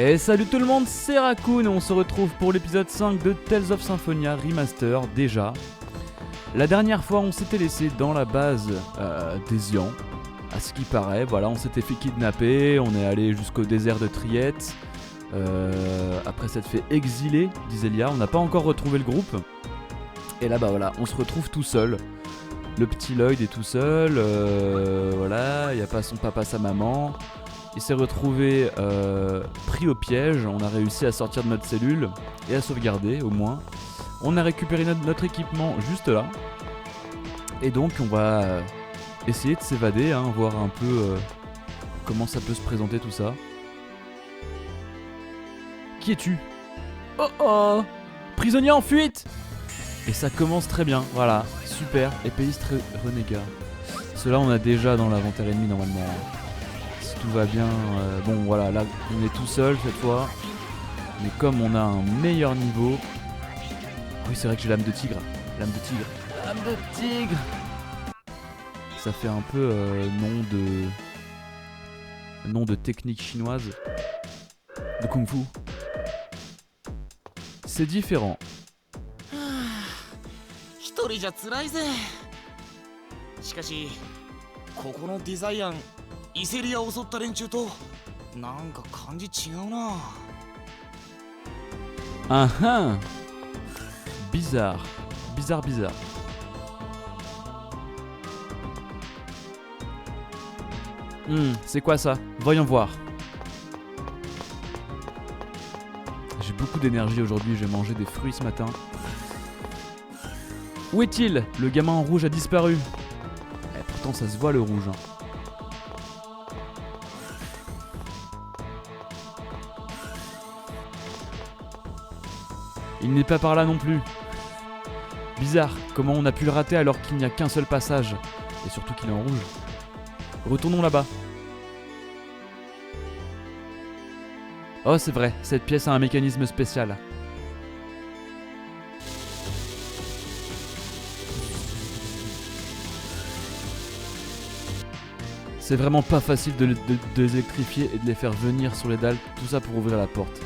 Et salut tout le monde, c'est Raccoon et on se retrouve pour l'épisode 5 de Tales of Symphonia Remaster déjà. La dernière fois on s'était laissé dans la base d'Ezian, à ce qui paraît, voilà, on s'était fait kidnapper, on est allé jusqu'au désert de Triette, après s'être fait exiler, disait Lia, on n'a pas encore retrouvé le groupe. Et là bah voilà, on se retrouve tout seul. Le petit Lloyd est tout seul, voilà, il n'y a pas son papa, sa maman. Il s'est retrouvé pris au piège, on a réussi à sortir de notre cellule et à sauvegarder au moins. On a récupéré notre équipement juste là. Et donc on va essayer de s'évader, hein, voir un peu comment ça peut se présenter tout ça. Qui es-tu ? Oh oh ! Prisonnier en fuite ! Et ça commence très bien, voilà, super, épéiste renégat. Cela on a déjà dans l'inventaire ennemi normalement. Si tout va bien, bon voilà, là on est tout seul cette fois. Mais comme on a un meilleur niveau... Oui c'est vrai que j'ai l'âme de tigre, l'âme de tigre, l'âme de tigre. Ça fait un peu nom de technique chinoise, de kung-fu. C'est différent. 一人じゃ辛いぜ。しかしここのデザイアンイセリアを襲った連中となんか感じ違うな。Ah ah. Bizarre. Bizarre. C'est quoi ça? Voyons voir. J'ai beaucoup d'énergie aujourd'hui, j'ai mangé des fruits ce matin. Où est-il? Le gamin en rouge a disparu. Pourtant ça se voit le rouge. Il n'est pas par là non plus. Bizarre, comment on a pu le rater alors qu'il n'y a qu'un seul passage. Et surtout qu'il est en rouge. Retournons là-bas. Oh c'est vrai, cette pièce a un mécanisme spécial. C'est vraiment pas facile de les électrifier et de les faire venir sur les dalles, tout ça pour ouvrir la porte.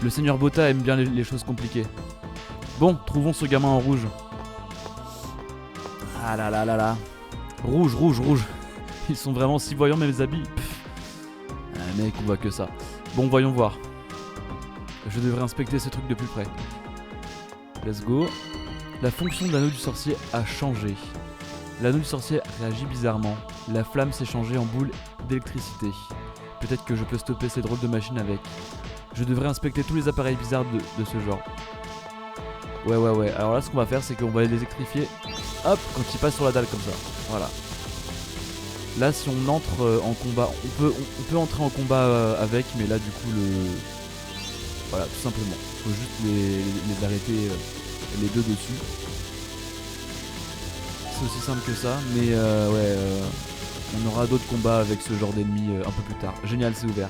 Le seigneur Bota aime bien les choses compliquées. Bon, trouvons ce gamin en rouge. Ah là là là là. Rouge. Ils sont vraiment si voyants mes habits. Mec, on voit que ça. Bon, voyons voir. Je devrais inspecter ce truc de plus près. Let's go. La fonction de l'anneau du sorcier a changé. L'anneau du sorcier réagit bizarrement. La flamme s'est changée en boule d'électricité. Peut-être que je peux stopper ces drôles de machines avec. Je devrais inspecter tous les appareils bizarres de ce genre. Ouais. Alors là, ce qu'on va faire, c'est qu'on va les électrifier. Hop, quand ils passent sur la dalle comme ça. Voilà. Là, si on entre en combat, on peut entrer en combat avec, mais là, du coup, voilà, tout simplement. Faut juste les arrêter les deux dessus. C'est aussi simple que ça, mais on aura d'autres combats avec ce genre d'ennemis un peu plus tard. Génial, c'est ouvert.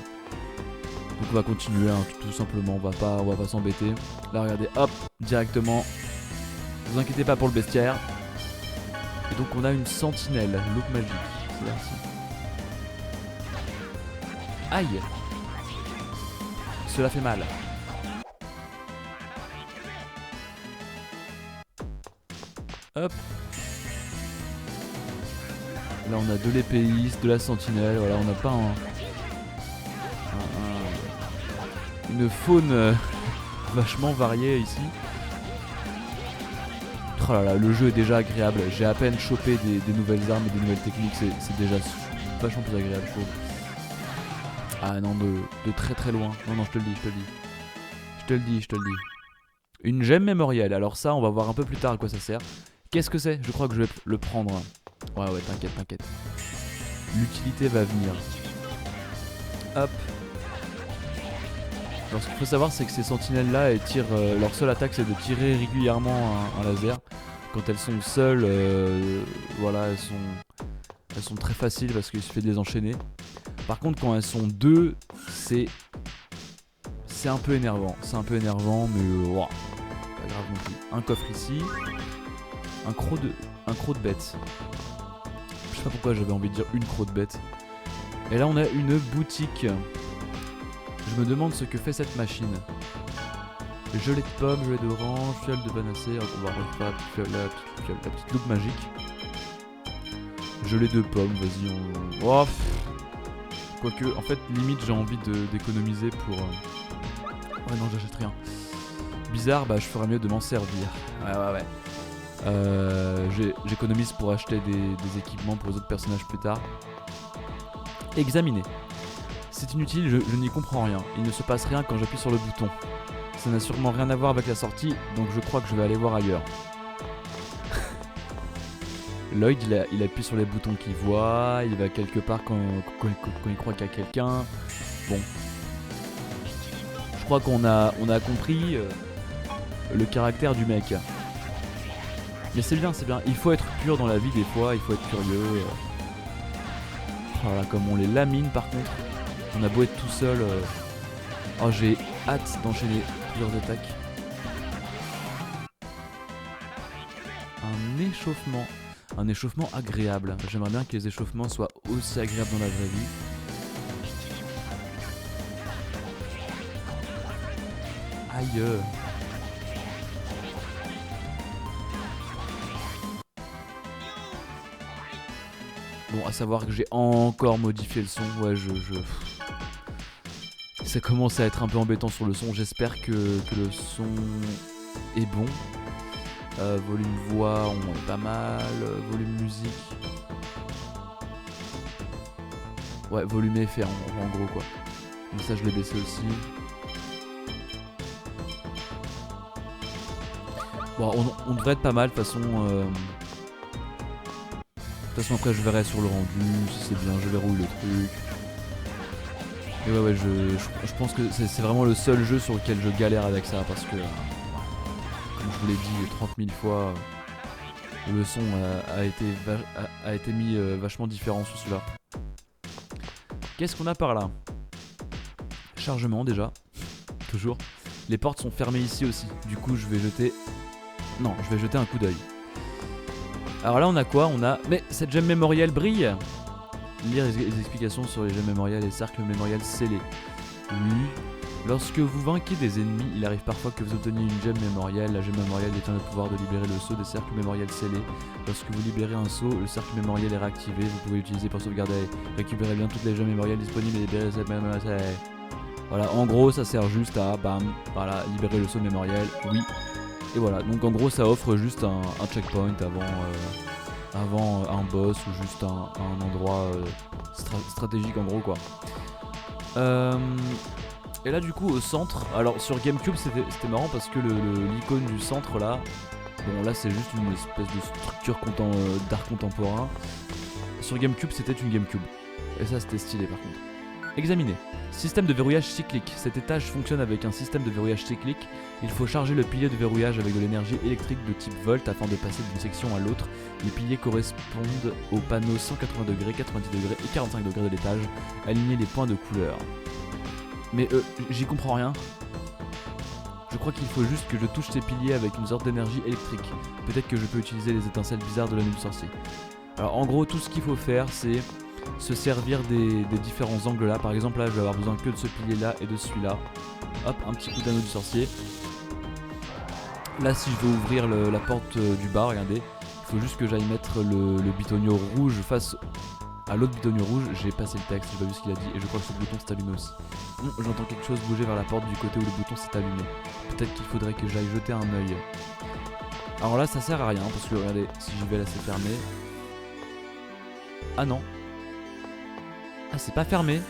Donc on va continuer, hein, tout simplement, on va pas s'embêter. Là regardez, hop, directement. Ne vous inquiétez pas pour le bestiaire. Et donc on a une sentinelle, loupe magique. C'est là-ci. Aïe. Cela fait mal. Hop. Là on a de l'épéiste, de la sentinelle, voilà, on n'a pas une faune vachement variée ici. Oh là là, le jeu est déjà agréable, j'ai à peine chopé des nouvelles armes et des nouvelles techniques, c'est déjà vachement plus agréable je trouve. Ah non, de très très loin, non je te le dis. Une gemme mémorielle, alors ça on va voir un peu plus tard à quoi ça sert. Qu'est-ce que c'est? Je crois que je vais le prendre. Ouais, t'inquiète. L'utilité va venir. Hop. Alors ce qu'il faut savoir c'est que ces sentinelles là elles tirent, leur seule attaque c'est de tirer régulièrement un laser. Quand elles sont seules, voilà, elles sont très faciles parce qu'il suffit de les enchaîner. Par contre quand elles sont deux, c'est un peu énervant. Mais wow, pas grave non plus. Un coffre ici. Un croc de bête. Je sais pas pourquoi j'avais envie de dire une croc de bête. Et là on a une boutique. Je me demande ce que fait cette machine. Gelée de pommes, gelée d'orange, fiole de panacée. On va récupérer la petite loupe magique. Gelée de pommes, vas-y on... Oh, quoique, en fait, limite j'ai envie d'économiser pour... Ouais non, j'achète rien. Bizarre, bah je ferais mieux de m'en servir. Ouais. J'économise pour acheter des équipements pour les autres personnages plus tard. Examiner. C'est inutile, je n'y comprends rien. Il ne se passe rien quand j'appuie sur le bouton. Ça n'a sûrement rien à voir avec la sortie, donc je crois que je vais aller voir ailleurs. Lloyd, il appuie sur les boutons qu'il voit, il va quelque part quand il croit qu'il y a quelqu'un. Bon. Je crois qu'on a compris le caractère du mec. Mais c'est bien, il faut être pur dans la vie des fois, il faut être curieux. Voilà, comme on les lamine par contre. On a beau être tout seul. Oh, j'ai hâte d'enchaîner plusieurs attaques. Un échauffement agréable. J'aimerais bien que les échauffements soient aussi agréables dans la vraie vie. Aïe. Bon, à savoir que j'ai encore modifié le son. Ouais, ça commence à être un peu embêtant sur le son. J'espère que le son est bon. Volume voix, on est pas mal. Volume musique. Ouais, volume effet en gros quoi. Donc ça je l'ai baissé aussi. Bon, on devrait être pas mal de toute façon. De toute façon après je verrai sur le rendu, si c'est bien, je verrouille le truc. Et ouais je pense que c'est vraiment le seul jeu sur lequel je galère avec ça parce que comme je vous l'ai dit 30 000 fois, le son a été mis vachement différent sur celui-là. Qu'est-ce qu'on a par là? Chargement déjà, toujours. Les portes sont fermées ici aussi, du coup je vais jeter un coup d'œil. Alors là on a quoi? Mais cette gemme mémorielle brille. Lire les explications sur les gemmes mémorielles et cercles mémoriels scellés. Oui. Lorsque vous vainquez des ennemis, il arrive parfois que vous obteniez une gemme mémorielle. La gemme mémorielle détient le pouvoir de libérer le sceau des cercles mémoriels scellés. Lorsque vous libérez un sceau, le cercle mémoriel est réactivé. Vous pouvez l'utiliser pour sauvegarder. Récupérez bien toutes les gemmes mémorielles disponibles et libérer cette mémorielle. Voilà, en gros ça sert juste à voilà, libérer le sceau mémoriel. Oui. Et voilà, donc en gros ça offre juste un checkpoint avant un boss ou juste un endroit stratégique en gros quoi. Et là du coup au centre, alors sur GameCube c'était marrant parce que l'icône du centre là, bon là c'est juste une espèce de structure d'art contemporain. Sur GameCube c'était une GameCube. Et ça c'était stylé par contre. Examiner. Système de verrouillage cyclique. Cet étage fonctionne avec un système de verrouillage cyclique. Il faut charger le pilier de verrouillage avec de l'énergie électrique de type volt afin de passer d'une section à l'autre. Les piliers correspondent aux panneaux 180 degrés, 90 degrés et 45 degrés de l'étage. Alignez les points de couleur. Mais j'y comprends rien. Je crois qu'il faut juste que je touche ces piliers avec une sorte d'énergie électrique. Peut-être que je peux utiliser les étincelles bizarres de l'anneau du sorcier. Alors en gros tout ce qu'il faut faire c'est se servir des différents angles là. Par exemple là je vais avoir besoin que de ce pilier là et de celui-là. Hop, un petit coup d'anneau du sorcier. Là si je veux ouvrir la porte du bas, regardez, il faut juste que j'aille mettre le bitonio rouge face à l'autre bitonio rouge. J'ai passé le texte, j'ai pas vu ce qu'il a dit et je crois que ce bouton s'est allumé aussi. J'entends quelque chose bouger vers la porte du côté où le bouton s'est allumé. Peut-être qu'il faudrait que j'aille jeter un œil. Alors là ça sert à rien parce que regardez, si j'y vais là c'est fermé. Ah non. Ah c'est pas fermé.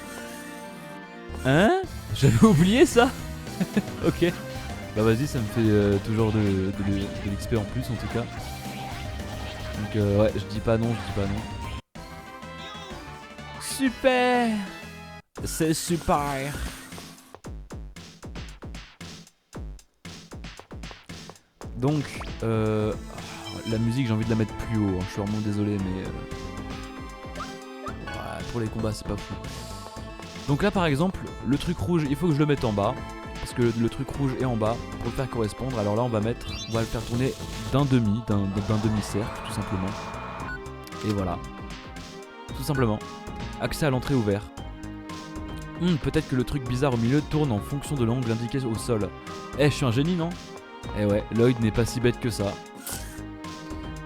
Hein? J'avais oublié ça. Ok. Bah vas-y, ça me fait toujours de l'XP en plus en tout cas. Donc ouais, je dis pas non. Super. C'est super. Donc la musique j'ai envie de la mettre plus haut, hein. Je suis vraiment désolé mais pour les combats c'est pas fou. Donc là par exemple le truc rouge il faut que je le mette en bas parce que le truc rouge est en bas pour le faire correspondre. Alors là on va le faire tourner d'un demi-cercle tout simplement. Et voilà, tout simplement. Accès à l'entrée ouvert. Peut-être que le truc bizarre au milieu tourne en fonction de l'angle indiqué au sol. Je suis un génie, non? Eh ouais, Lloyd n'est pas si bête que ça.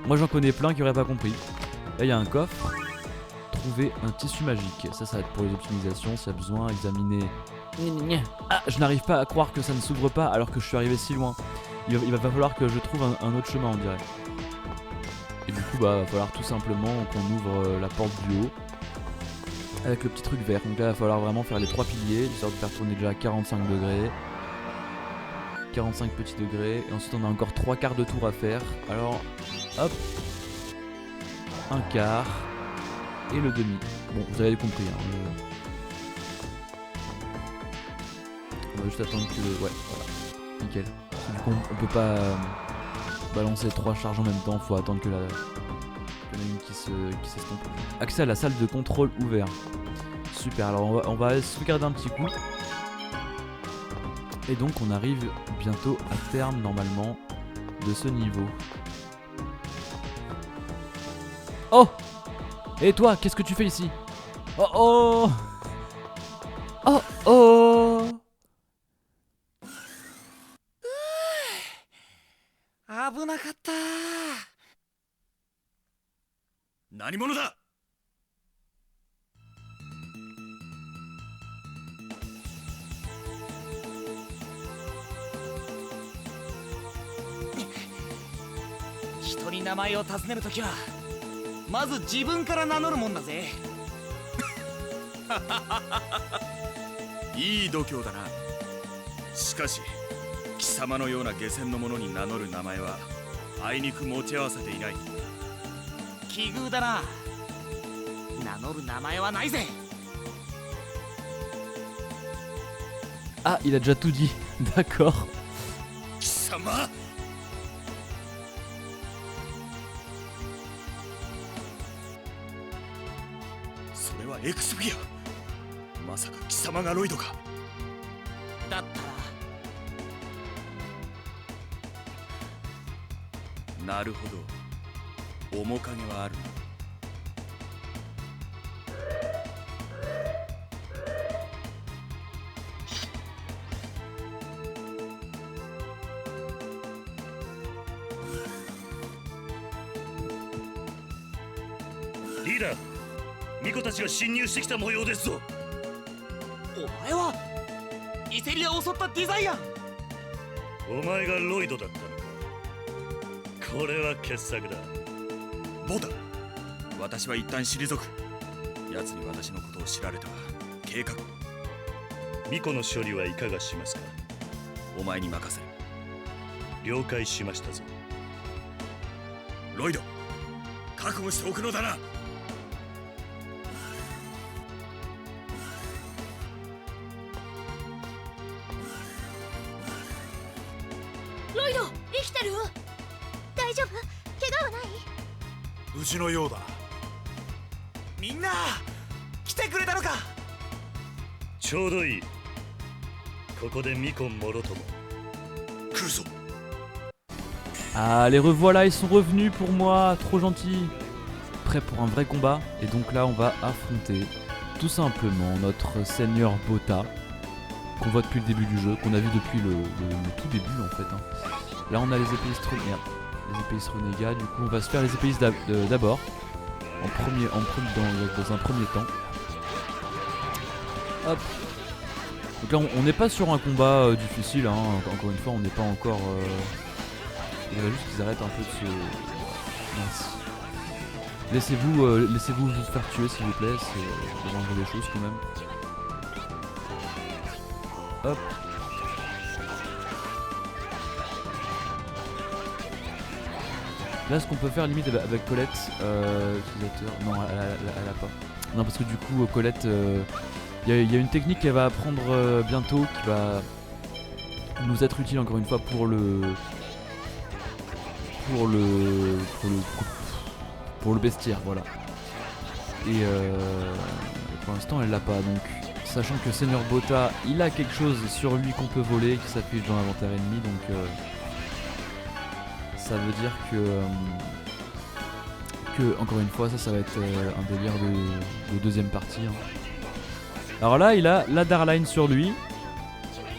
Moi j'en connais plein qui auraient pas compris. Là il y a un coffre. Trouver un tissu magique. Ça va être pour les optimisations, s'il y a besoin, examiner. Ah, je n'arrive pas à croire que ça ne s'ouvre pas alors que je suis arrivé si loin. Il va falloir que je trouve un autre chemin, on dirait. Et du coup, va falloir tout simplement qu'on ouvre la porte du haut. Avec le petit truc vert. Donc là, il va falloir vraiment faire les 3 piliers, histoire de faire tourner déjà à 45 degrés. 45 petits degrés. Et ensuite, on a encore 3 quarts de tour à faire. Alors, hop. Un quart. Et le demi. Bon, vous avez compris. Hein, on va juste attendre que... Ouais, voilà. Nickel. Du coup, on peut pas balancer 3 charges en même temps. Faut attendre que la ligne qui s'estompe. Accès à la salle de contrôle ouvert. Super, alors on va sauvegarder un petit coup. Et donc on arrive bientôt à terme normalement de ce niveau. Oh! Et toi, qu'est-ce que tu fais ici? Oh oh! Oh oh! 危なかった。何者だ。人に名前を尋ねるときはまず自分から名乗るもんだぜ。いい度胸だな。しかし貴様のような下賤の者に名乗る名前はあいにく持ち合わせていない。奇遇だな。名乗る名前はないぜ。 Ah, il a déjà tout dit. D'accord. 貴様。それはエクスフィア。まさか貴様がロイドか。だったら。なるほど。面影はあるな。リーダー、ミコたちが侵入してきた模様ですぞ。お前はイセリアを襲ったデザイアン。お前がロイドだったのか。これは傑作だ。ボタ、私は一旦退く。奴に私のことを知られたら計画。ミコの処理はいかがしますか。お前に任せる。了解しましたぞ。ロイド、覚悟しておくのだな。ロイド、生きてる？大丈夫？怪我はない？無事のようだ。みんな来てくれたのか。ちょうどいい。ここでミコもろとも来るぞ。 Ah, les revoilà, ils sont revenus pour moi, trop gentils. Prêts pour un vrai combat. Et donc là, on va affronter tout simplement notre Seigneur Bota, qu'on voit depuis le début du jeu, qu'on a vu depuis le tout début en fait. Hein. Là, on a les épéistes renégats. Du coup, on va se faire les épéistes d'abord, dans un premier temps. Hop. Donc là, on n'est pas sur un combat difficile. Hein. Encore une fois, on n'est pas encore. Il faudrait juste qu'ils arrêtent un peu de se... Mince. Laissez-vous vous faire tuer s'il vous plaît, c'est le moindre des choses quand même. Hop. Là ce qu'on peut faire limite avec Colette, utilisateur... Non, elle a pas. Non parce que du coup Colette, y a une technique qu'elle va apprendre bientôt qui va nous être utile encore une fois pour le bestiaire, voilà. Et pour l'instant elle l'a pas, donc sachant que Seigneur Bota il a quelque chose sur lui qu'on peut voler qui s'affiche dans l'inventaire ennemi, donc ça veut dire que encore une fois ça va être un délire de deuxième partie, hein. Alors là, il a la Darline sur lui.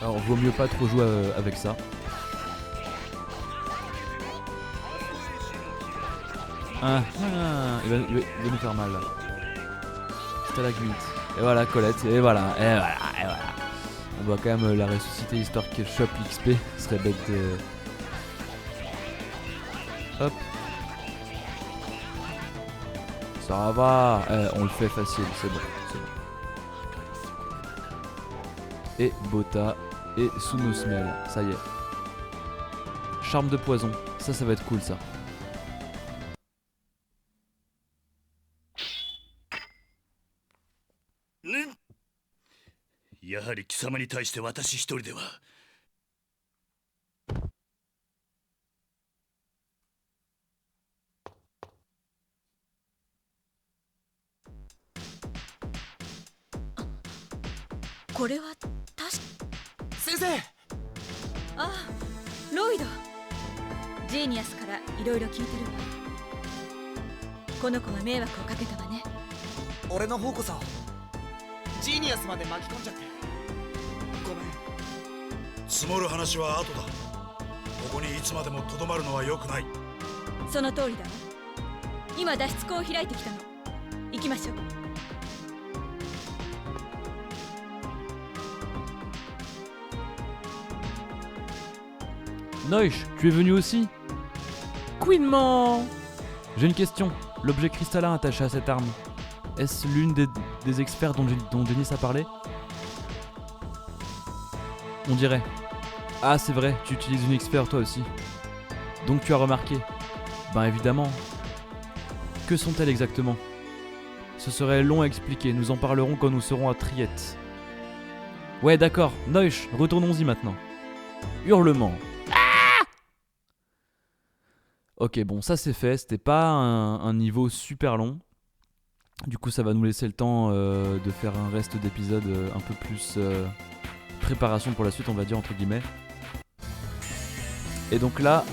Alors vaut mieux pas trop jouer avec ça. Il va nous faire mal là. Stalagmite. Et voilà, Colette. Et voilà. On va quand même la ressusciter histoire qu'elle chope l'XP. Ce serait bête de... Hop. Ça va. On le fait facile, c'est bon. Et Bota et Sunosmel. Ça y est. Charme de poison. Ça va être cool ça.ね、やはり貴様に対して私一人では。これは先生。ああ、ロイド。ジーニアスからいろいろ聞いてるわ。この子が迷惑をかけたわね。俺の方こそジーニアスまで巻き込んじゃってごめん。積もる話は後だ。ここにいつまでもとどまるのは良くない。その通りだわ。今脱出口を開いてきたの。行きましょう。Noish, tu es venu aussi? Queenman! J'ai une question. L'objet cristallin attaché à cette arme, est-ce l'une des experts dont Denis a parlé? On dirait. Ah c'est vrai, tu utilises une expert toi aussi. Donc tu as remarqué. Ben évidemment. Que sont-elles exactement? Ce serait long à expliquer, nous en parlerons quand nous serons à Triette. Ouais d'accord, Noish, retournons-y maintenant. Hurlement. Ok, bon, ça c'est fait. C'était pas un niveau super long. Du coup, ça va nous laisser le temps de faire un reste d'épisode un peu plus préparation pour la suite, on va dire, entre guillemets. Et donc là,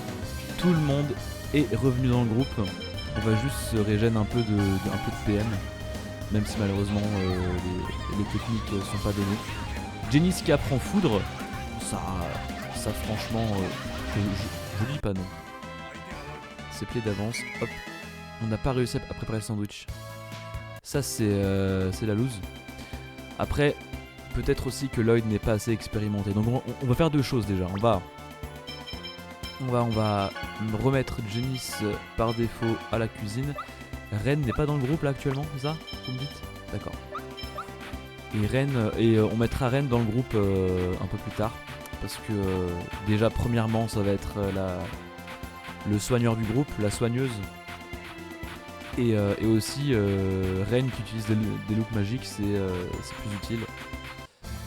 tout le monde est revenu dans le groupe. On va juste se régénérer un peu de PM. Même si malheureusement, les techniques sont pas données. Janice qui apprend foudre. Ça franchement, je dis pas non. C'est plié d'avance, hop, on n'a pas réussi à préparer le sandwich. Ça c'est la loose. Après, peut-être aussi que Lloyd n'est pas assez expérimenté. Donc on va faire deux choses déjà. On va remettre Janice par défaut à la cuisine. Ren n'est pas dans le groupe là actuellement, c'est ça? Vous me dites? D'accord. Et on mettra Ren dans le groupe un peu plus tard. Parce que déjà premièrement ça va être le soigneur du groupe, la soigneuse, et aussi Ren qui utilise des looks magiques, c'est plus utile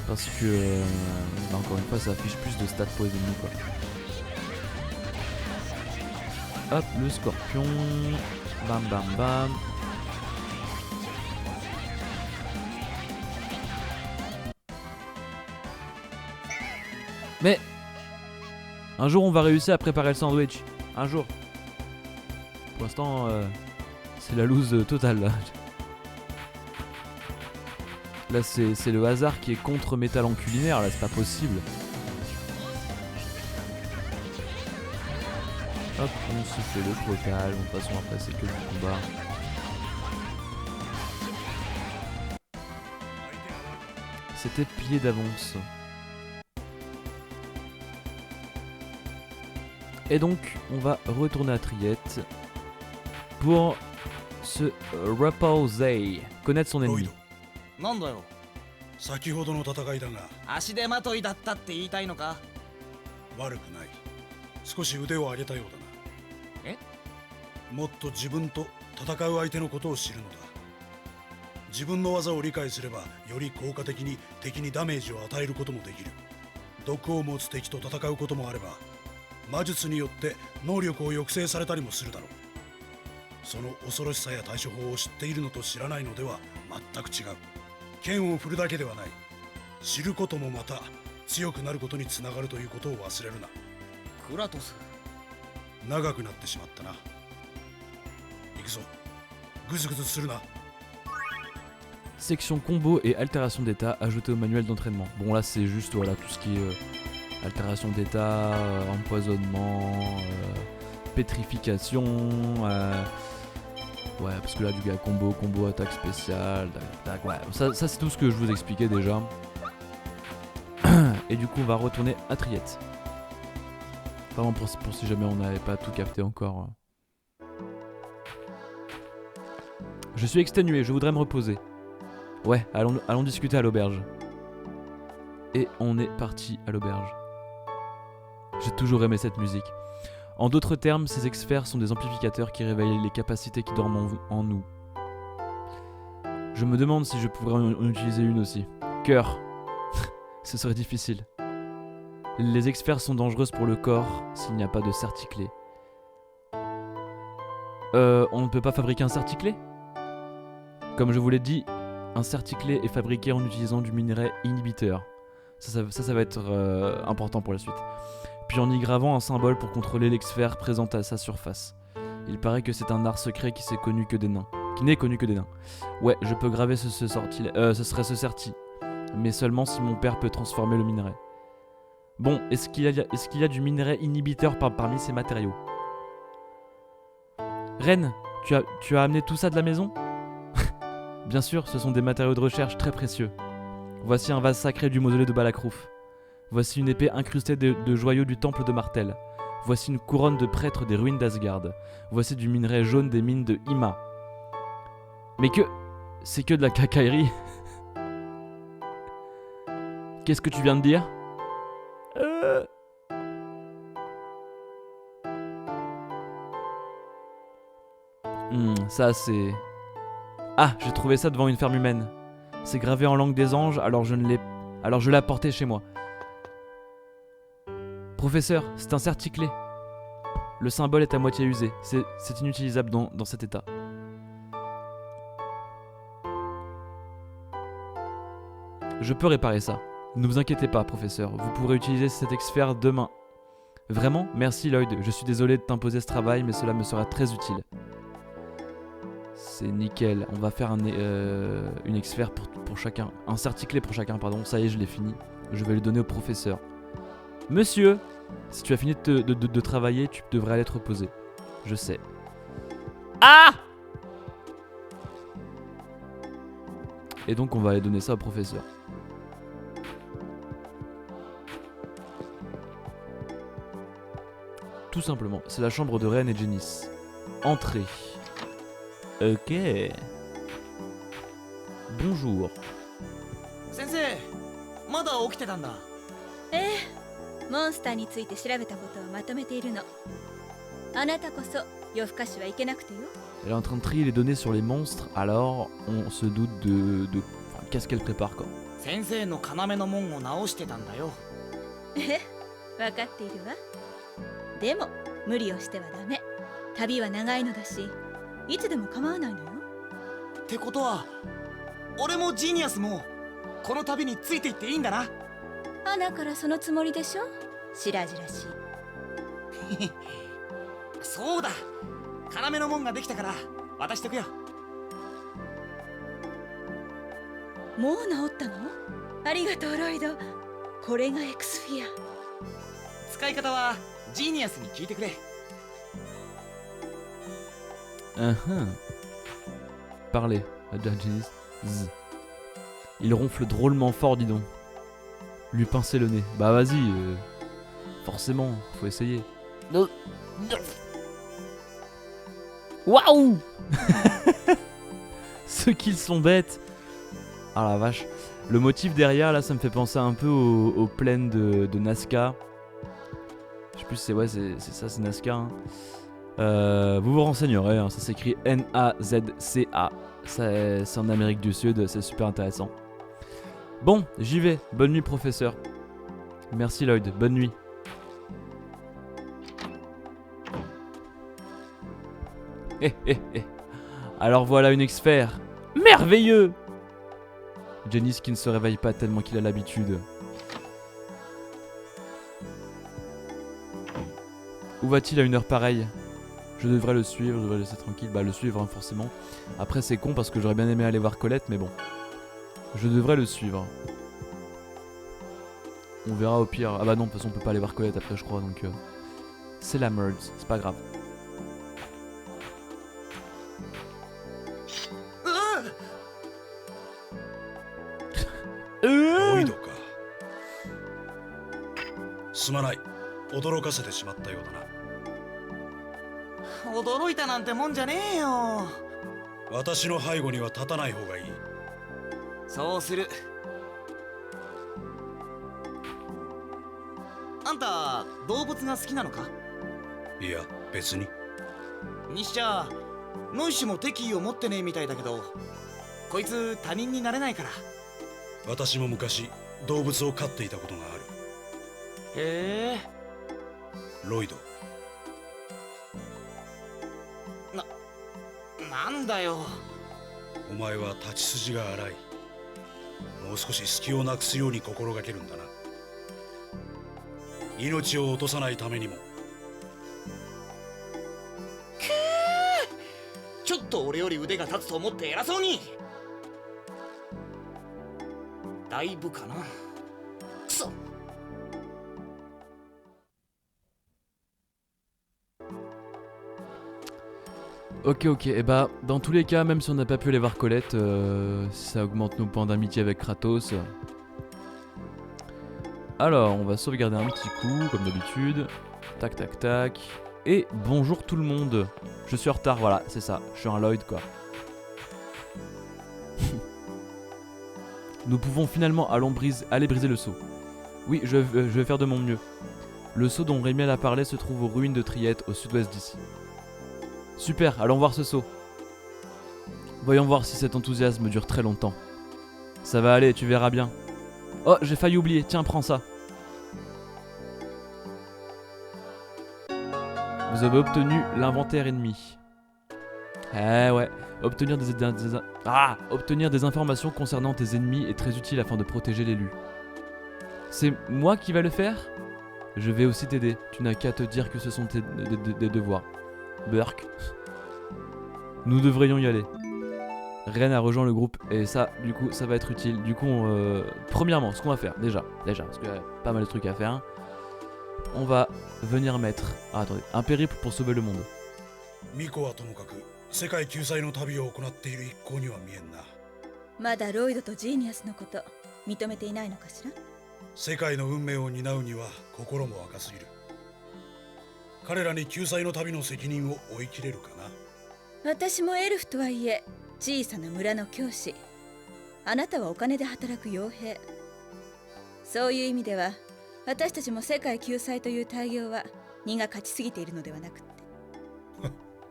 parce que encore une fois ça affiche plus de stats pour les ennemis quoi. Hop, le scorpion, bam bam bam. Mais un jour on va réussir à préparer le sandwich. Un jour. Pour l'instant, c'est la loose totale là. Là c'est le hasard qui est contre mes talents culinaires, là c'est pas possible. Hop, on se fait le trop calme, de toute façon après c'est que du combat. C'était plié d'avance. Et donc, on va retourner à Triette pour se reposer, connaître son ennemi. なんだよ。先ほどの戦いだが足手まといだったって言いたいのか？悪くない。少し腕を上げたようだな。え？もっと自分と戦う相手のことを知るのだ。自分の技を理解すればより効果的に敵にダメージを与えることもできる。毒を持つ敵と戦うこともあれば魔術によって能力を抑制されたりもするだろう。その恐ろしさや対処法を知っているのと知らないのでは全く違う。剣を振るだけではない。知ることもまた強くなることにつながるということを忘れるな。クラトス。長くなってしまったな。行くぞ。ぐずぐずするな。Section combo et altération d'état ajoutée au manuel d'entraînement. Bon là c'est juste voilà tout ce qui est altération d'état, empoisonnement, pétrification, ouais parce que là du gars combo, attaque spéciale, tac, ouais ça c'est tout ce que je vous expliquais déjà. Et du coup on va retourner à Triette. Vraiment pour si jamais on n'avait pas tout capté encore. Je suis exténué, je voudrais me reposer. Ouais, allons discuter à l'auberge. Et on est parti à l'auberge. J'ai toujours aimé cette musique. En d'autres termes, ces experts sont des amplificateurs qui réveillent les capacités qui dorment en nous. Je me demande si je pourrais en utiliser une aussi. Cœur. Ce serait difficile. Les experts sont dangereuses pour le corps s'il n'y a pas de certiclé. On ne peut pas fabriquer un certiclé ? Comme je vous l'ai dit, un certiclé est fabriqué en utilisant du minerai inhibiteur. Ça va être important pour la suite. Puis en y gravant un symbole pour contrôler l'expert présent à sa surface. Il paraît que c'est un art secret qui n'est connu que des nains. Ouais, je peux graver ce serait ce certi. Mais seulement si mon père peut transformer le minerai. Bon, est-ce qu'il y a du minerai inhibiteur parmi ces matériaux ? Reine, tu as amené tout ça de la maison ? Bien sûr, ce sont des matériaux de recherche très précieux. Voici un vase sacré du mausolée de Balakrouf. Voici une épée incrustée de joyaux du temple de Martel. Voici une couronne de prêtre des ruines d'Asgard. Voici du minerai jaune des mines de Ima. Mais c'est que de la cacaillerie. Qu'est-ce que tu viens de dire ? Ça c'est... Ah, j'ai trouvé ça devant une ferme humaine. C'est gravé en langue des anges, alors je l'ai apporté chez moi. Professeur, c'est un certiclé. Le symbole est à moitié usé. C'est inutilisable dans cet état. Je peux réparer ça. Ne vous inquiétez pas, professeur. Vous pourrez utiliser cet expert demain. Vraiment ? Merci, Lloyd. Je suis désolé de t'imposer ce travail, mais cela me sera très utile. C'est nickel. On va faire une expert pour chacun. Un certiclé pour chacun, pardon. Ça y est, je l'ai fini. Je vais le donner au professeur. Monsieur, si tu as fini de travailler, tu devrais aller te reposer. Je sais. Ah ! Et donc, on va aller donner ça au professeur. Tout simplement, c'est la chambre de Ren et Genis. Entrée. Ok. Bonjour. 先生まだ起きてたんだ。モンスターについて調べたことをまとめているの。あなたこそ夜更かしはいけなくてよ。Elle est en train de trier les données sur les monstres, alors on se doute enfin, qu'est-ce qu'elle prépare quoi. 先生の要の門を直してたんだよ。分かっているわ。でも無理をしてはダメ。旅は長いのだし、いつでも構わないのよ。ってことは俺もジーニアスもこの旅についていっていいんだな。穴からそのつもりでしょ。白々しい。そうだ、要の門ができたから渡してくよ。もう治ったの？ありがとうロイド。これがエクスフィア。使い方はジーニアスに聞いてくれ。Parlez, a dit Genis. Il ronfle drôlement fort, dis donc. Lui pincer le nez. Bah vas-y, forcément, faut essayer. Waouh. Ceux qui sont bêtes. Ah la vache. Le motif derrière, là, ça me fait penser un peu aux plaines de Nazca. Je sais plus si c'est ça, c'est Nazca. Hein. Vous vous renseignerez, hein, ça s'écrit Nazca. C'est en Amérique du Sud, c'est super intéressant. Bon, j'y vais. Bonne nuit, professeur. Merci, Lloyd. Bonne nuit. Alors voilà une expert. Merveilleux. Genis qui ne se réveille pas tellement qu'il a l'habitude. Où va-t-il à une heure pareille? Je devrais le suivre, je devrais le laisser tranquille. Bah le suivre hein, forcément. Après c'est con parce que j'aurais bien aimé aller voir Colette mais bon. Je devrais le suivre. On verra au pire. Ah bah non, de toute façon on peut pas aller voir Colette après je crois, donc c'est la merde, c'est pas grave. ロイドか。すまない。驚かせてしまったようだな。驚いたなんてもんじゃねえよ。私の背後には立たない方がいい。そうする。あんた動物が好きなのか？いや、別に。にしちゃノイシュも敵意を持ってねえみたいだけど、こいつ他人になれないから。私も昔動物を飼っていたことがある。へえ。ロイド。なんだよ。お前は立ち筋が荒い。もう少し隙をなくすように心がけるんだな。命を落とさないためにも。ちょっと俺より腕が立つと思って偉そうに。だいぶかな。くそ。Ok, ok, et bah dans tous les cas, même si on n'a pas pu aller voir Colette, ça augmente nos points d'amitié avec Kratos. Alors, on va sauvegarder un petit coup, comme d'habitude. Tac, tac, tac. Et bonjour tout le monde. Je suis en retard, voilà, c'est ça. Je suis un Lloyd, quoi. Nous pouvons finalement aller briser le seau. Oui, je vais faire de mon mieux. Le seau dont Rémiel a parlé se trouve aux ruines de Triette, au sud-ouest d'ici. Super, allons voir ce seau. Voyons voir si cet enthousiasme dure très longtemps. Ça va aller, tu verras bien. Oh, j'ai failli oublier, tiens, prends ça. Vous avez obtenu l'inventaire ennemi. Eh ouais, obtenir des informations concernant tes ennemis est très utile afin de protéger l'élu. C'est moi qui va le faire? Je vais aussi t'aider, tu n'as qu'à te dire que ce sont des devoirs. Burk. Nous devrions y aller. Ren a rejoint le groupe et ça, du coup, ça va être utile. Du coup, premièrement, ce qu'on va faire, déjà, parce qu'il y a pas mal de trucs à faire. On va venir mettre, attendez, un périple pour sauver le monde. ミコはともかく世界救済の旅を行っている一行には見えんな。まだロイドとジーニアスのこと認めていないのかしら。世界の運命を担うには心も若すぎる。彼らに救済の旅の責任を負いきれるかな。私もエルフとはいえ小さな村の教師。あなたはお金で働く傭兵。そういう意味では私たちも世界救済という大業は荷が勝ちすぎているのではなくて。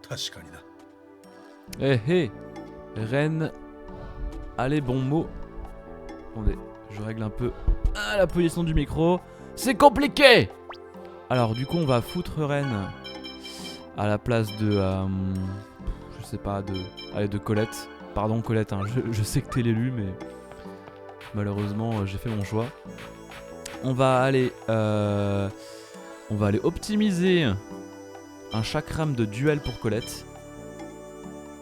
確かにな。Eh hey, Ren a les bons mots. Attendez, je règle un peu la position du micro. C'est compliqué. Alors du coup on va foutre Ren à la place de je sais pas, de Colette. Pardon Colette, hein, je sais que t'es l'élu mais malheureusement j'ai fait mon choix. On va aller optimiser un chakram de duel pour Colette.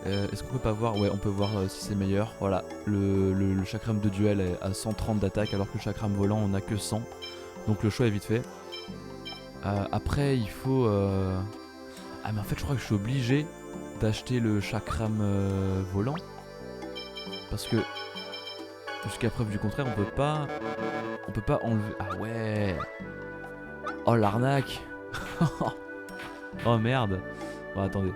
Est-ce qu'on peut pas voir? Ouais, on peut voir si c'est meilleur. Voilà, le chakram de duel est à 130 d'attaque alors que le chakram volant on a que 100. Donc le choix est vite fait. Après il faut... Ah mais en fait je crois que je suis obligé d'acheter le chakram volant. Parce que jusqu'à preuve du contraire on peut pas enlever... Ah ouais. Oh l'arnaque. Oh merde. Bon attendez.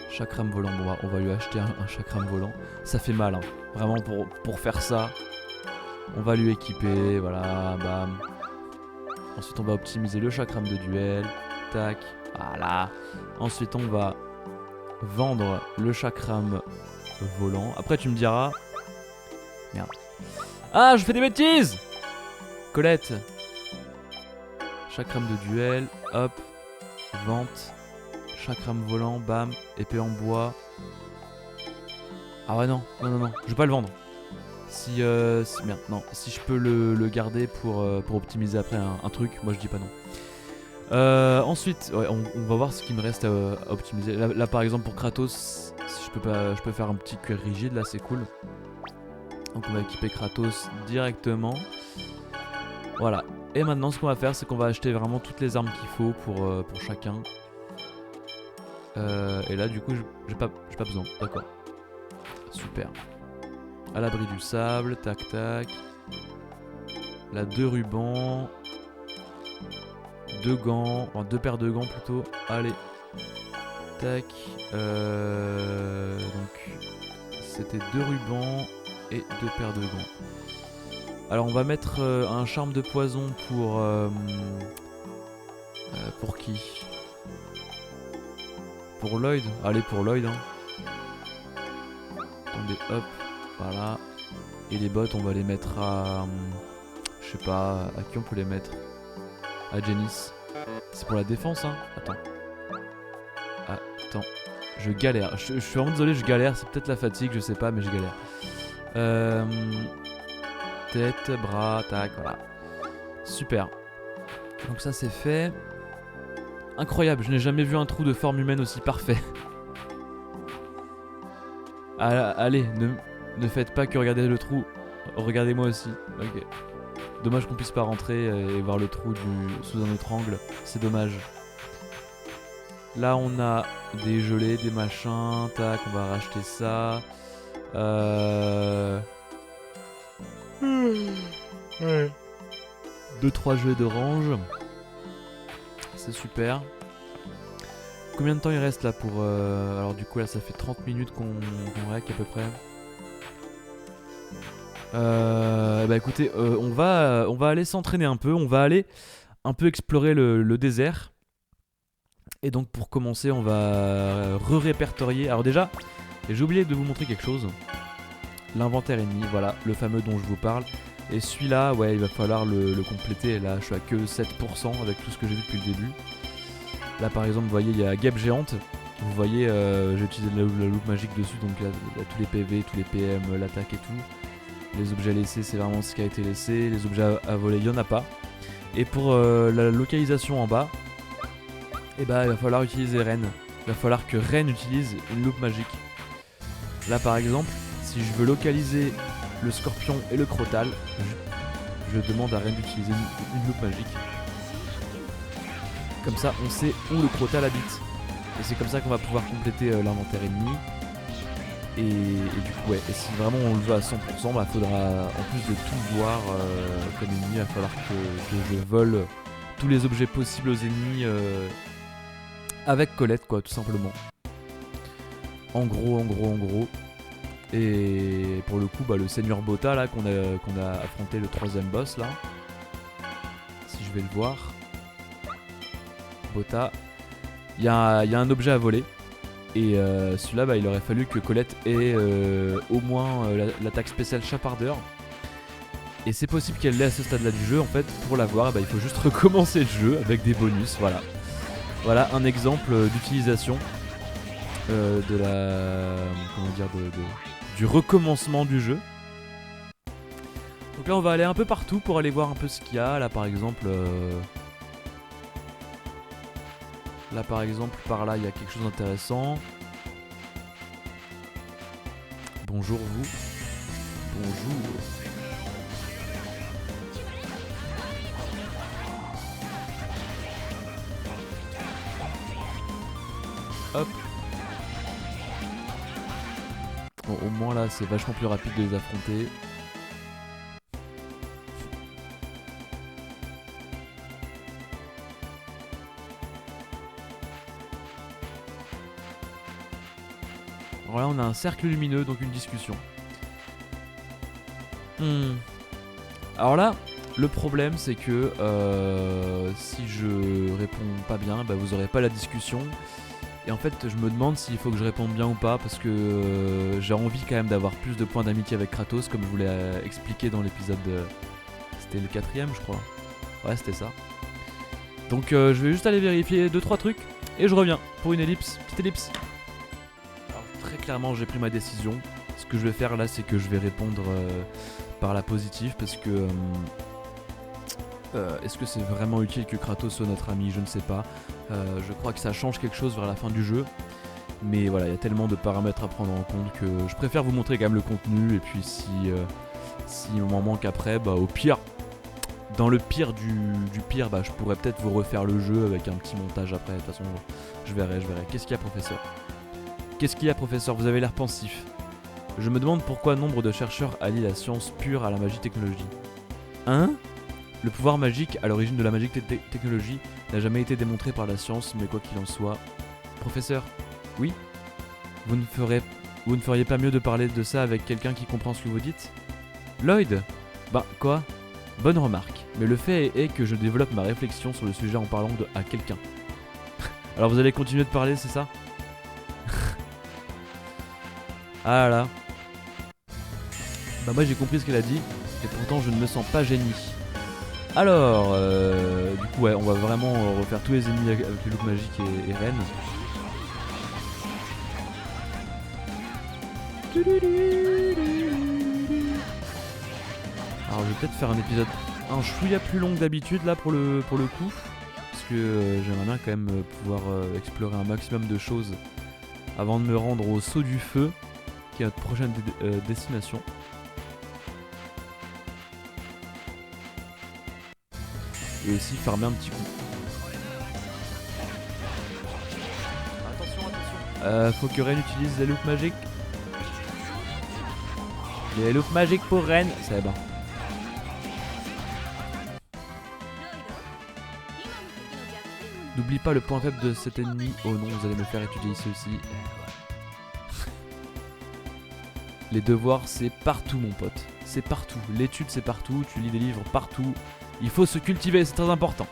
Chakram volant, bon on va lui acheter un chakram volant. Ça fait mal hein. Vraiment pour faire ça. On va lui équiper, voilà, bam. Ensuite on va optimiser le chakram de duel. Tac, voilà. Ensuite on va vendre le chakram volant. Après tu me diras... Merde. Ah je fais des bêtises. Colette. Chakram de duel, hop. Vente. Chakram volant, bam, épée en bois. Ah ouais non, je vais pas le vendre. Merde, non, si je peux le garder pour optimiser après un truc, moi je dis pas non. Ensuite, ouais, on va voir ce qui me reste à optimiser. Là, par exemple pour Kratos, si je peux faire un petit cuir rigide, là c'est cool. Donc on va équiper Kratos directement. Voilà. Et maintenant ce qu'on va faire, c'est qu'on va acheter vraiment toutes les armes qu'il faut pour chacun. Et là du coup j'ai pas besoin, d'accord. Super. À l'abri du sable, tac tac. Là 2 rubans. 2 gants, enfin 2 paires de gants plutôt. Allez. Tac. Donc c'était 2 rubans et 2 paires de gants. Alors on va mettre un charme de poison pour qui? Pour Lloyd. Allez pour Lloyd hein. Attendez, hop, voilà. Et les bottes on va les mettre à... je sais pas, à qui on peut les mettre? À Janice. C'est pour la défense hein. Attends. Je galère. Je suis vraiment désolé, je galère. C'est peut-être la fatigue, je sais pas, mais je galère. Tête, bras, tac, voilà. Super. Donc ça c'est fait. Incroyable, je n'ai jamais vu un trou de forme humaine aussi parfait. Allez, ne faites pas que regarder le trou. Regardez-moi aussi. Ok. Dommage qu'on puisse pas rentrer et voir le trou sous un autre angle. C'est dommage. Là on a des gelées, des machins. Tac, on va racheter ça. 2-3 gelées d'orange. C'est super. Combien de temps il reste là pour... Alors du coup là ça fait 30 minutes qu'on règle à peu près. Bah écoutez, on va aller s'entraîner un peu. On va aller un peu explorer le désert. Et donc pour commencer on va répertorier. Alors déjà, j'ai oublié de vous montrer quelque chose. L'inventaire ennemi, voilà, le fameux dont je vous parle. Et celui-là, ouais, il va falloir le compléter. Là, je suis à que 7% avec tout ce que j'ai vu depuis le début. Là, par exemple, vous voyez, il y a Guêpe Géante. Vous voyez, j'ai utilisé la loupe magique dessus. Donc là, tous les PV, tous les PM, l'attaque et tout. Les objets laissés, c'est vraiment ce qui a été laissé. Les objets à voler, il n'y en a pas. Et pour la localisation en bas, eh ben, il va falloir utiliser Ren. Il va falloir que Ren utilise une loupe magique. Là, par exemple, si je veux localiser le scorpion et le crotal, je demande à Ren d'utiliser une loupe magique. Comme ça, on sait où le crotal habite. Et c'est comme ça qu'on va pouvoir compléter l'inventaire ennemi. Et du coup, ouais, et si vraiment on le veut à 100%, bah faudra, en plus de tout voir comme ennemi, il va falloir que je vole tous les objets possibles aux ennemis avec Colette, quoi, tout simplement. En gros. Et pour le coup, bah, le Seigneur Botha là qu'on a affronté, le 3ème boss là. Si je vais le voir, Botha, il y a un objet à voler. Et celui-là, bah, il aurait fallu que Colette ait au moins l'attaque spéciale Chapardeur. Et c'est possible qu'elle l'ait à ce stade-là du jeu. En fait, pour l'avoir, bah, il faut juste recommencer le jeu avec des bonus. Voilà un exemple d'utilisation de la... comment dire, du recommencement du jeu. Donc là on va aller un peu partout pour aller voir un peu ce qu'il y a. Là par exemple par là il y a quelque chose d'intéressant. Bonjour vous. Bonjour. Hop. Bon, au moins là c'est vachement plus rapide de les affronter. Alors là on a un cercle lumineux, donc une discussion. Alors là, le problème c'est que si je réponds pas bien, bah, vous aurez pas la discussion. Et en fait je me demande s'il faut que je réponde bien ou pas, parce que j'ai envie quand même d'avoir plus de points d'amitié avec Kratos, comme je vous l'ai expliqué dans l'épisode c'était le 4ème je crois. Ouais c'était ça. Donc je vais juste aller vérifier 2-3 trucs et je reviens pour une petite ellipse. Alors très clairement j'ai pris ma décision. Ce que je vais faire là c'est que je vais répondre par la positive, parce que Est-ce que c'est vraiment utile que Kratos soit notre ami? Je ne sais pas. Je crois que ça change quelque chose vers la fin du jeu. Mais voilà, il y a tellement de paramètres à prendre en compte que je préfère vous montrer quand même le contenu. Et puis si on m'en manque après, bah au pire, dans le pire du pire, bah je pourrais peut-être vous refaire le jeu avec un petit montage après. De toute façon, je verrai. Qu'est-ce qu'il y a, professeur? Qu'est-ce qu'il y a, professeur? Vous avez l'air pensif. Je me demande pourquoi nombre de chercheurs allient la science pure à la magie technologie. Hein? Le pouvoir magique à l'origine de la magie technologie n'a jamais été démontré par la science, mais quoi qu'il en soit... Professeur? Oui? Vous ne feriez pas mieux de parler de ça avec quelqu'un qui comprend ce que vous dites? Lloyd? Bah, quoi? Bonne remarque, mais le fait est que je développe ma réflexion sur le sujet en parlant à quelqu'un. Alors vous allez continuer de parler, c'est ça? Ah là. Bah moi j'ai compris ce qu'elle a dit, et pourtant je ne me sens pas génie. Alors, du coup ouais, on va vraiment refaire tous les ennemis avec les loups magiques et Ren. Alors je vais peut-être faire un épisode un chouïa plus long que d'habitude là pour le coup. Parce que j'aimerais bien quand même pouvoir explorer un maximum de choses avant de me rendre au saut du feu, qui est notre prochaine destination. Et aussi farmer un petit coup. Attention. Faut que Ren utilise les loops magiques. Les loops magiques pour Ren, c'est bon. N'oublie pas le point faible de cet ennemi. Oh non, vous allez me faire étudier ceci. Les devoirs, c'est partout, mon pote. C'est partout. L'étude, c'est partout. Tu lis des livres partout. Il faut se cultiver, c'est très important.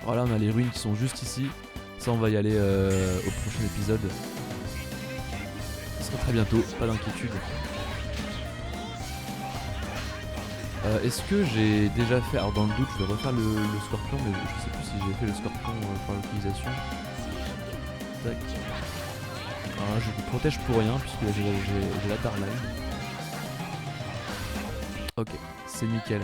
Voilà, on a les ruines qui sont juste ici. Ça, on va y aller au prochain épisode. Ce sera très bientôt, pas d'inquiétude. Est-ce que j'ai déjà fait... Alors dans le doute, je vais refaire le scorpion, mais je sais plus si j'ai fait le scorpion par l'utilisation. Tac. Alors là, je vous protège pour rien, puisque j'ai la Darline. Ok, c'est nickel.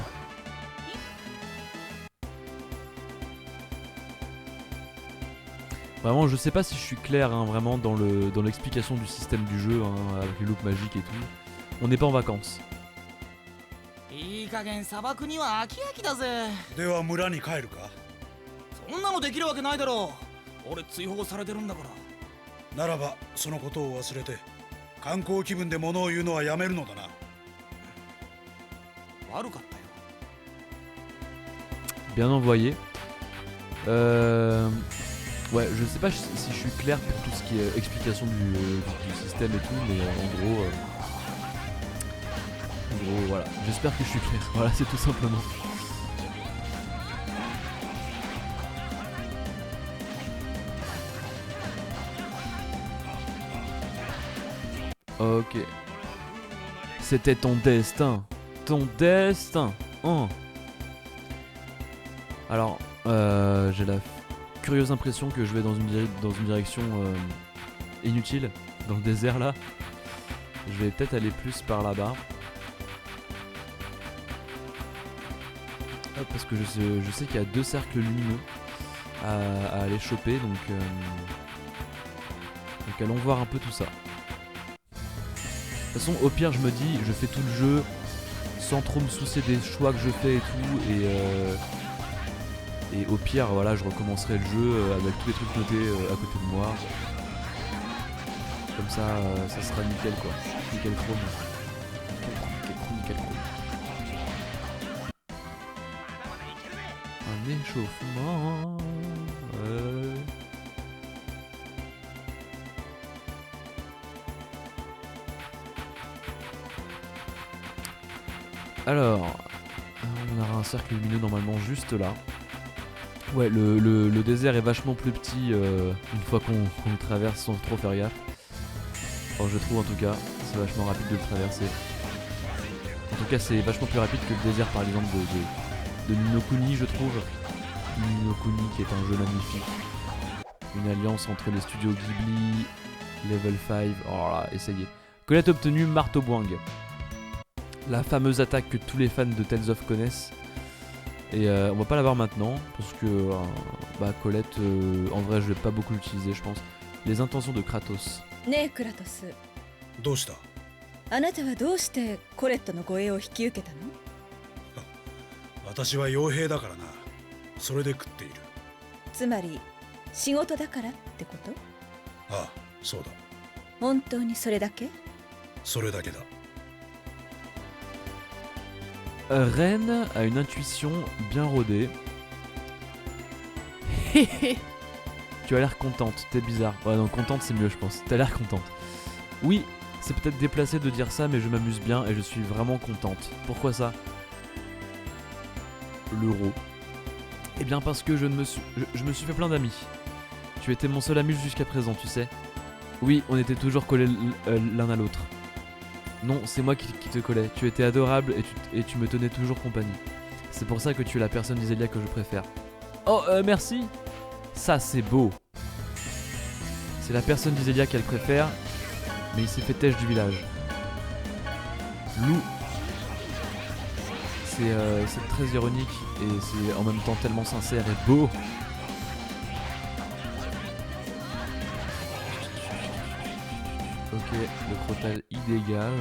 Vraiment, je sais pas si je suis clair hein, vraiment dans l'explication du système du jeu, hein, avec les loops magiques et tout. On n'est pas en vacances. いい加減砂漠には飽き飽きだぜ。では村に帰るか？そんなのできるわけないだろう。俺追放されてるんだから。ならばそのことを忘れて観光気分で物を言うのはやめるのだな。悪かったよ。 Bien envoyé. Ouais, je sais pas si je suis clair pour tout ce qui est explication du système et tout, mais en gros, voilà. J'espère que je suis clair. Voilà, c'est tout simplement. Ok. C'était ton destin. Ton destin. Oh. Alors, j'ai la curieuse impression que je vais dans une direction inutile, dans le désert là. Je vais peut-être aller plus par là-bas. Parce que je sais qu'il y a 2 cercles lumineux à aller choper, donc allons voir un peu tout ça. De toute façon, au pire, je me dis, je fais tout le jeu sans trop me soucier des choix que je fais et tout, et au pire, voilà, je recommencerai le jeu avec tous les trucs notés à côté de moi. Comme ça, ça sera nickel quoi. Nickel chrome. Nickel chrome. Un échauffement. Alors, on aura un cercle lumineux normalement juste là. Ouais, le désert est vachement plus petit une fois qu'on le traverse sans trop faire gaffe. Enfin, je trouve en tout cas, c'est vachement rapide de le traverser. En tout cas, c'est vachement plus rapide que le désert par exemple de Ni no Kuni, je trouve. Ni no Kuni qui est un jeu magnifique. Une alliance entre les studios Ghibli, Level 5. Oh là, essayez. Colette obtenue, marteau boing. La fameuse attaque que tous les fans de Tales of connaissent. Et on va pas la voir maintenant parce que Colette, en vrai je vais pas beaucoup l'utiliser je pense. Les intentions de Kratos. ねえクラトス、どうした？あなたはどうしてコレットの護衛を引き受けたの？私は傭兵だからな。それで食っている。つまり仕事だからってこと？ああ、そうだ。本当にそれだけ？それだけだ。Ren a une intuition bien rodée. Tu as l'air contente, t'es bizarre. Ouais non, contente c'est mieux je pense, t'as l'air contente. Oui, c'est peut-être déplacé de dire ça mais je m'amuse bien et je suis vraiment contente. Pourquoi ça? L'euro. Eh bien parce que je me suis fait plein d'amis. Tu étais mon seul ami jusqu'à présent, tu sais. Oui, on était toujours collés l'un à l'autre. Non, c'est moi qui te collais. Tu étais adorable et tu me tenais toujours compagnie. C'est pour ça que tu es la personne d'Iselia que je préfère. Oh, merci. Ça, c'est beau. C'est la personne d'Iselia qu'elle préfère, mais il s'est fait têche du village. Lou. C'est très ironique et c'est en même temps tellement sincère et beau. Ok, le Crotal il dégage.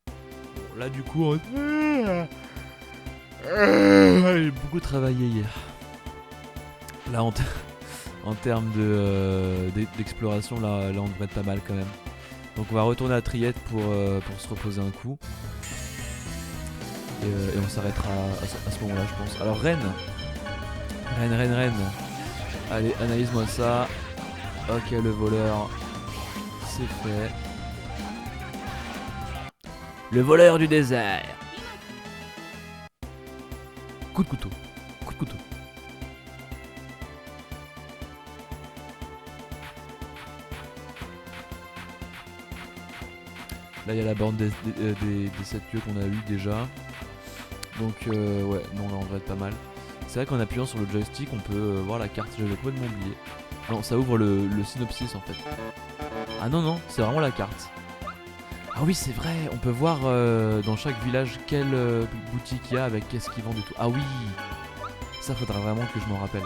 Bon, là du coup j'ai beaucoup travaillé hier. Là en termes d'exploration là on devrait être pas mal quand même. Donc on va retourner à Triette pour se reposer un coup. Et on s'arrêtera à ce moment là je pense. Alors Ren. Allez analyse-moi ça. Ok, le voleur, c'est fait. Le voleur du désert. Coup de couteau. Là, il y a la bande des 7 lieux qu'on a eu déjà. Donc, ouais, non, là, on devrait être pas mal. C'est vrai qu'en appuyant sur le joystick, on peut voir la carte. J'avais complètement oublié. Non, ça ouvre le synopsis en fait. Ah non, c'est vraiment la carte. Ah oui, c'est vrai, on peut voir dans chaque village quelle boutique il y a avec qu'est-ce qu'ils vendent et tout. Ah oui, ça faudra vraiment que je m'en rappelle.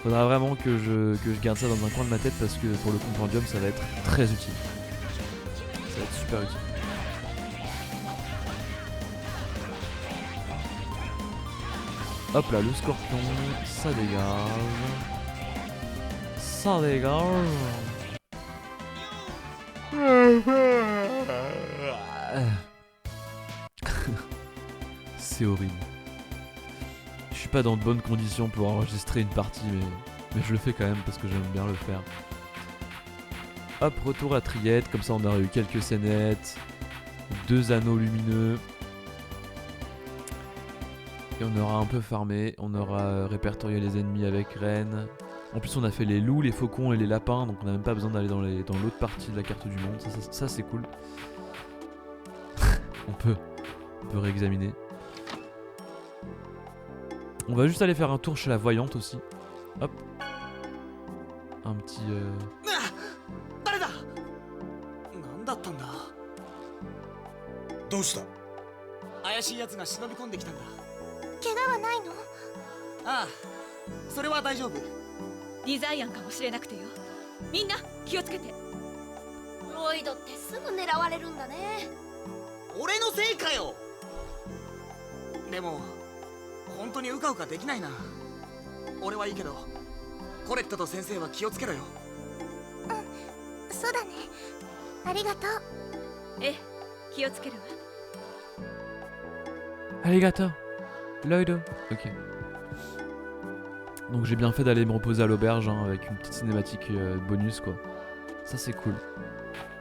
Faudra vraiment que je garde ça dans un coin de ma tête parce que pour le compendium, ça va être très utile. Ça va être super utile. Hop là, le scorpion, ça dégage. Ça dégage. C'est horrible. Je suis pas dans de bonnes conditions pour enregistrer une partie, mais je le fais quand même parce que j'aime bien le faire. Hop, retour à Triette, comme ça on aura eu quelques scénettes, 2 anneaux lumineux. Et on aura un peu farmé, on aura répertorié les ennemis avec Ren. En plus on a fait les loups, les faucons et les lapins, donc on n'a même pas besoin d'aller dans l'autre partie de la carte du monde, ça c'est cool. on peut réexaminer. On va juste aller faire un tour chez la voyante aussi. Hop. Un petit... 誰だ？何だったんだ？どうした？怪しい奴が忍び込んできたんだ。怪我はないの？ああ、それは大丈夫。デザイアンかもしれなくてよ。みんな気をつけて。ロイドってすぐ狙われるんだね。俺のせいかよ。でも本当にうかうかできないな。俺はいいけどコレットと先生は気をつけろよ。そうだね。ありがとう。ええ、気をつけるわ。Alligator. Lloyd. Ok. Donc j'ai bien fait d'aller me reposer à l'auberge hein, avec une petite cinématique bonus quoi. Ça c'est cool.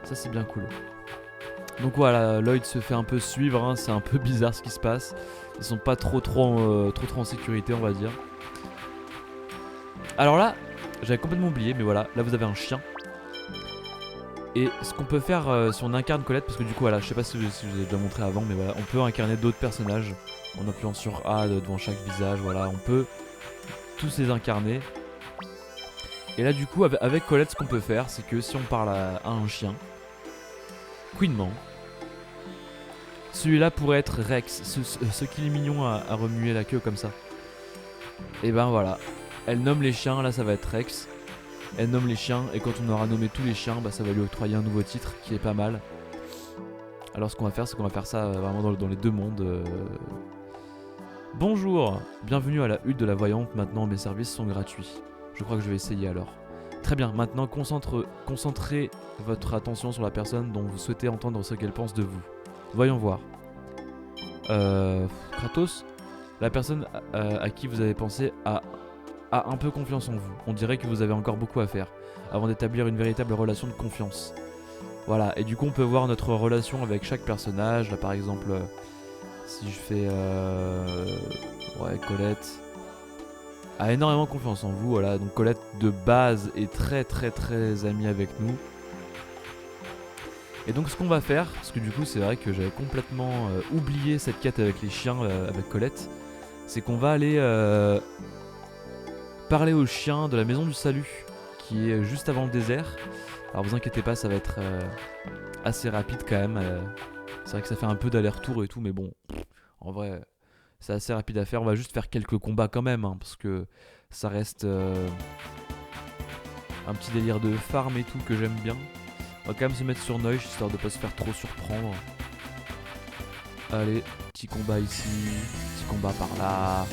Ça c'est bien cool. Donc voilà, Lloyd se fait un peu suivre, hein, c'est un peu bizarre ce qui se passe. Ils sont pas trop en sécurité on va dire. Alors là, j'avais complètement oublié mais voilà, là vous avez un chien. Et ce qu'on peut faire si on incarne Colette, parce que du coup voilà, je sais pas si je vous ai déjà montré avant mais voilà, on peut incarner d'autres personnages en appuyant sur A devant chaque visage, voilà, on peut tous les incarner. Et là du coup avec Colette ce qu'on peut faire c'est que si on parle à un chien, couinement, Celui-là pourrait être Rex, ce qu'il est mignon à remuer la queue comme ça. Et ben voilà, elle nomme les chiens, là ça va être Rex. Elle nomme les chiens et quand on aura nommé tous les chiens, bah, ça va lui octroyer un nouveau titre qui est pas mal. Alors ce qu'on va faire, c'est qu'on va faire ça vraiment dans les deux mondes. Bonjour, bienvenue à la hutte de la voyante, maintenant mes services sont gratuits. Je crois que je vais essayer alors. Très bien, maintenant concentrez votre attention sur la personne dont vous souhaitez entendre ce qu'elle pense de vous. Voyons voir. Kratos, la personne à qui vous avez pensé a un peu confiance en vous. On dirait que vous avez encore beaucoup à faire avant d'établir une véritable relation de confiance. Voilà, et du coup on peut voir notre relation avec chaque personnage. Là par exemple, si je fais... ouais, Colette a énormément confiance en vous, voilà. Donc Colette de base est très amie avec nous. Et donc ce qu'on va faire, parce que du coup c'est vrai que j'avais complètement oublié cette quête avec les chiens, avec Colette, c'est qu'on va aller parler aux chiens de la maison du salut, qui est juste avant le désert. Alors vous inquiétez pas, ça va être assez rapide quand même. C'est vrai que ça fait un peu d'aller-retour et tout, mais bon, en vrai, c'est assez rapide à faire. On va juste faire quelques combats quand même, hein, parce que ça reste un petit délire de farm et tout que j'aime bien. On va quand même se mettre sur Noche, histoire de pas se faire trop surprendre. Allez, petit combat ici, petit combat par là.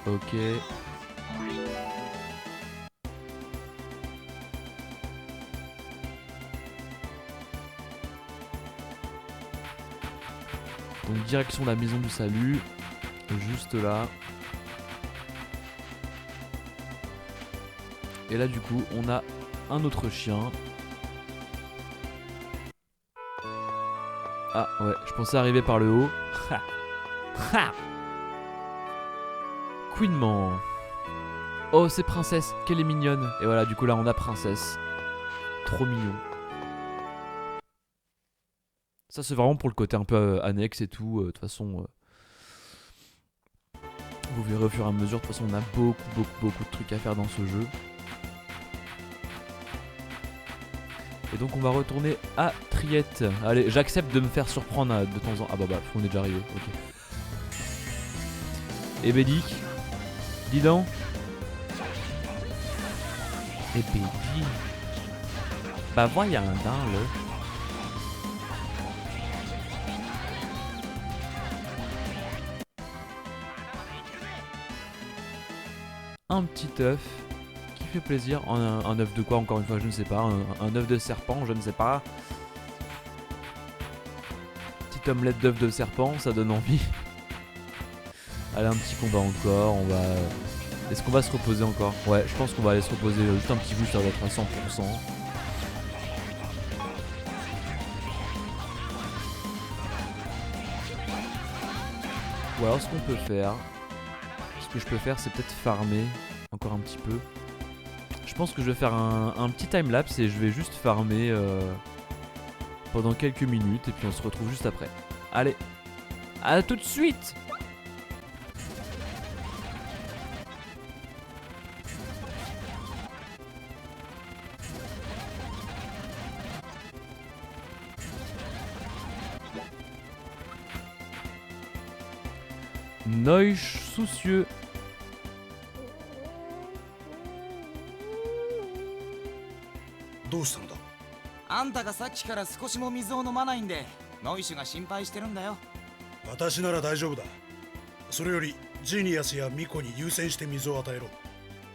Ok. Donc direction la maison du salut, juste là. Et là du coup on a un autre chien. Ah ouais, je pensais arriver par le haut. Ha ha. Queenman. Oh c'est Princesse, qu'elle est mignonne. Et voilà, du coup là on a Princesse. Trop mignon. Ça c'est vraiment pour le côté un peu annexe et tout. De toute façon, vous verrez au fur et à mesure. De toute façon on a beaucoup de trucs à faire dans ce jeu. Et donc on va retourner à Triette. Allez, j'accepte de me faire surprendre de temps en temps. Ah bah on est déjà arrivé, ok. Et Bédic, dis donc. Et Bédic. Bah voyons dans le... Un petit œuf qui fait plaisir. Un œuf de quoi encore une fois, je ne sais pas. Un œuf de serpent, je ne sais pas. Petite omelette d'œuf de serpent, ça donne envie. Allez, un petit combat encore. On va... Est-ce qu'on va se reposer encore? Ouais, je pense qu'on va aller se reposer juste un petit coup, ça va être à 100%. Ou alors ce qu'on peut faire... Ce que je peux faire, c'est peut-être farmer encore un petit peu. Je pense que je vais faire un petit timelapse et je vais juste farmer pendant quelques minutes et puis on se retrouve juste après. Allez, à tout de suite! Noche soucieux. どうしたんだ。あんたがさっきから少しも水を飲まないんでノイシュが心配してるんだよ。私なら大丈夫だ。それよりジーニアスやミコに優先して水を与えろ。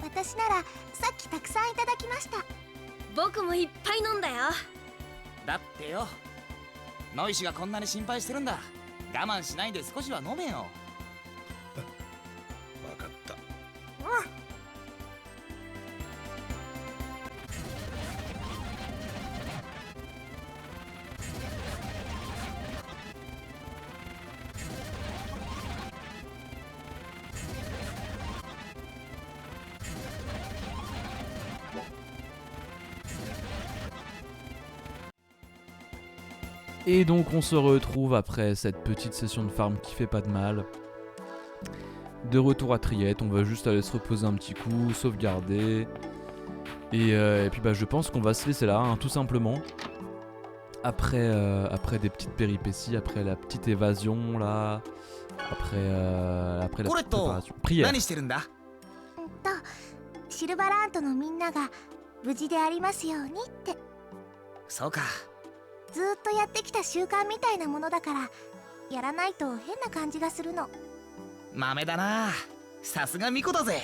私ならさっきたくさんいただきました。僕もいっぱい飲んだよ。だってよ、ノイシュがこんなに心配してるんだ。我慢しないで少しは飲めよ。分かった。Et donc on se retrouve après cette petite session de farm qui fait pas de mal. De retour à Triette, on va juste aller se reposer un petit coup, sauvegarder. Et puis bah je pense qu'on va se laisser là, hein, tout simplement. Après des petites péripéties, après la petite évasion là, après la préparation. Prière. 何してるんだ？シルバラントのみんなが無事でありますようにって。そうか。ずーっとやってきた習慣みたいなものだからやらないと変な感じがするの。豆だな。さすがミコだぜ。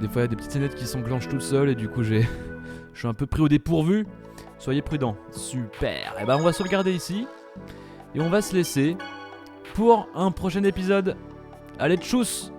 Des fois il y a des petites scénettes qui s'enclenchent toutes seules et du coup je suis un peu pris au dépourvu. Soyez prudents. Super. Et bah on va sauvegarder ici. Et on va se laisser pour un prochain épisode. Allez, tchuss!